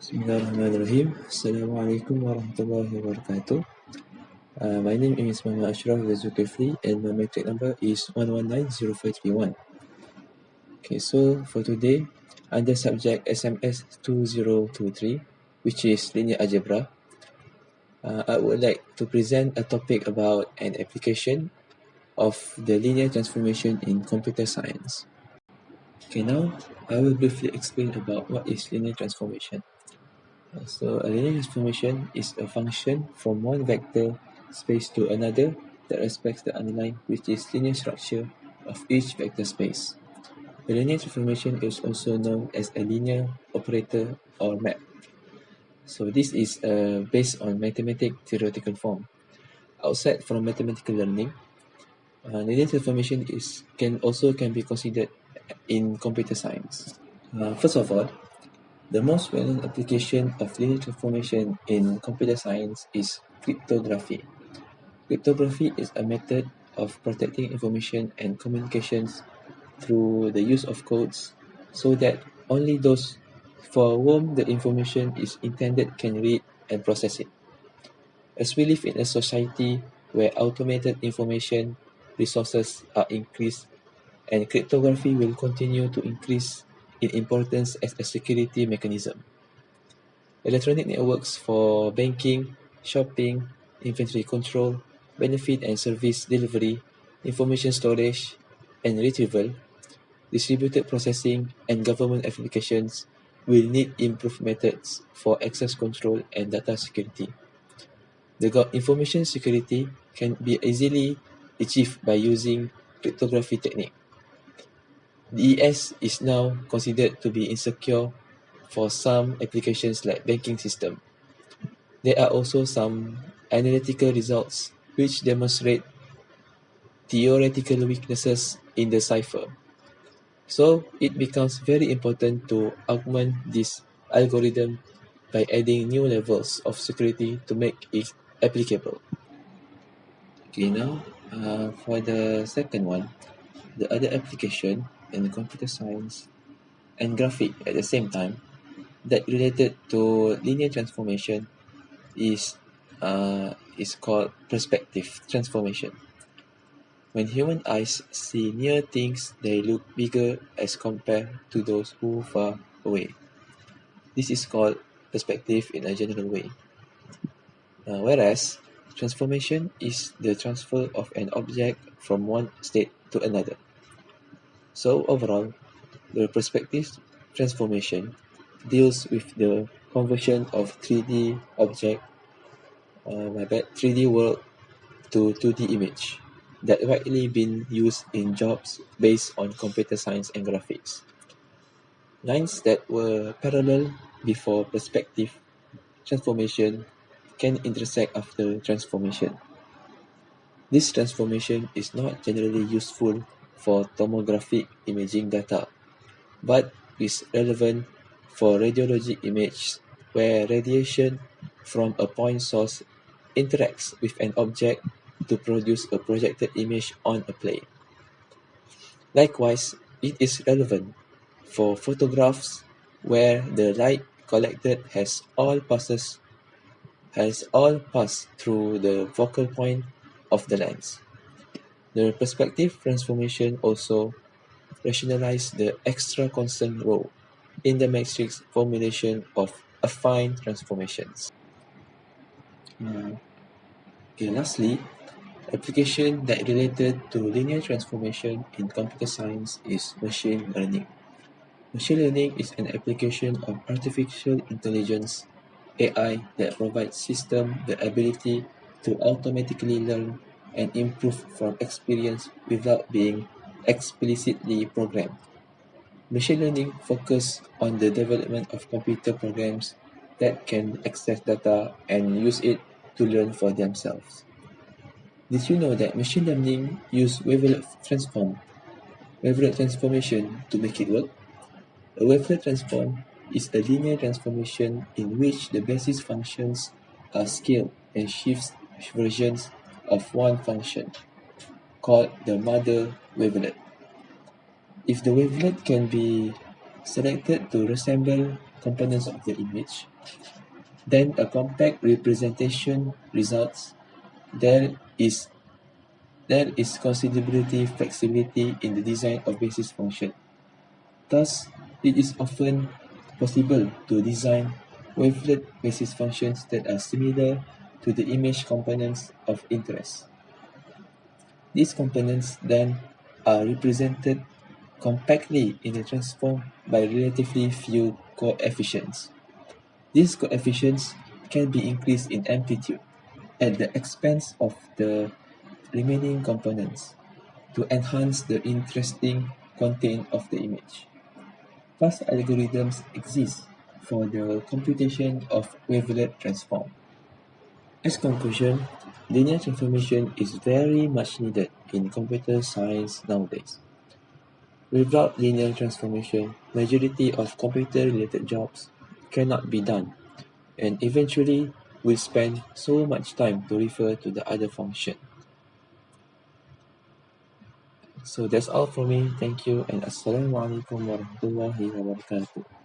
Bismillahirrahmanirrahim. Assalamualaikum warahmatullahi wabarakatuh. My name is Asyraf Zolkefli and my metric number is 1190531. Okay, so for today, under subject SMS2023, which is linear algebra, I would like to present a topic about an application of the linear transformation in computer science. Okay, now I will briefly explain about what is linear transformation. So a linear transformation is a function from one vector space to another that respects the underlying, which is linear structure of each vector space. A linear transformation is also known as a linear operator or map. So this is based on mathematical theoretical form. Outside from mathematical learning, linear transformation can be considered in computer science. First of all, the most well-known application of linear transformation in computer science is cryptography. Cryptography is a method of protecting information and communications through the use of codes so that only those for whom the information is intended can read and process it. As we live in a society where automated information resources are increased, and cryptography will continue to increase in importance as a security mechanism. Electronic networks for banking, shopping, inventory control, benefit and service delivery, information storage and retrieval, distributed processing, and government applications will need improved methods for access control and data security. The information security can be easily achieved by using cryptography technique. DES is now considered to be insecure for some applications like banking system. There are also some analytical results which demonstrate theoretical weaknesses in the cipher. So it becomes very important to augment this algorithm by adding new levels of security to make it applicable. Okay, now for the second one, the other application in computer science and graphic at the same time that related to linear transformation is called perspective transformation. When human eyes see near things, they look bigger as compared to those who are far away. This is called perspective in a general way. Whereas transformation is the transfer of an object from one state to another. So overall, the perspective transformation deals with the conversion of 3D object, 3D world to 2D image that widely been used in jobs based on computer science and graphics. Lines that were parallel before perspective transformation can intersect after transformation. This transformation is not generally useful for tomographic imaging data, but is relevant for radiology images where radiation from a point source interacts with an object to produce a projected image on a plane. Likewise, it is relevant for photographs where the light collected has all passed through the focal point of the lens. The perspective transformation also rationalize the extra constant rho in the matrix formulation of affine transformations. Lastly, application that related to linear transformation in computer science is machine learning. Machine learning is an application of artificial intelligence (AI) that provides systems the ability to automatically learn and improve from experience without being explicitly programmed. Machine learning focuses on the development of computer programs that can access data and use it to learn for themselves. Did you know that machine learning uses wavelet transformation to make it work? A wavelet transform is a linear transformation in which the basis functions are scaled and shift versions of one function, called the mother wavelet. If the wavelet can be selected to resemble components of the image, then a compact representation results. There is considerable flexibility in the design of basis function. Thus, it is often possible to design wavelet basis functions that are similar to the image components of interest. These components then are represented compactly in a transform by relatively few coefficients. These coefficients can be increased in amplitude at the expense of the remaining components to enhance the interesting content of the image. Fast algorithms exist for the computation of wavelet transform. As conclusion, linear transformation is very much needed in computer science nowadays. Without linear transformation, majority of computer-related jobs cannot be done, and eventually will spend so much time to refer to the other function. So that's all for me. Thank you, and Assalamualaikum warahmatullahi wabarakatuh.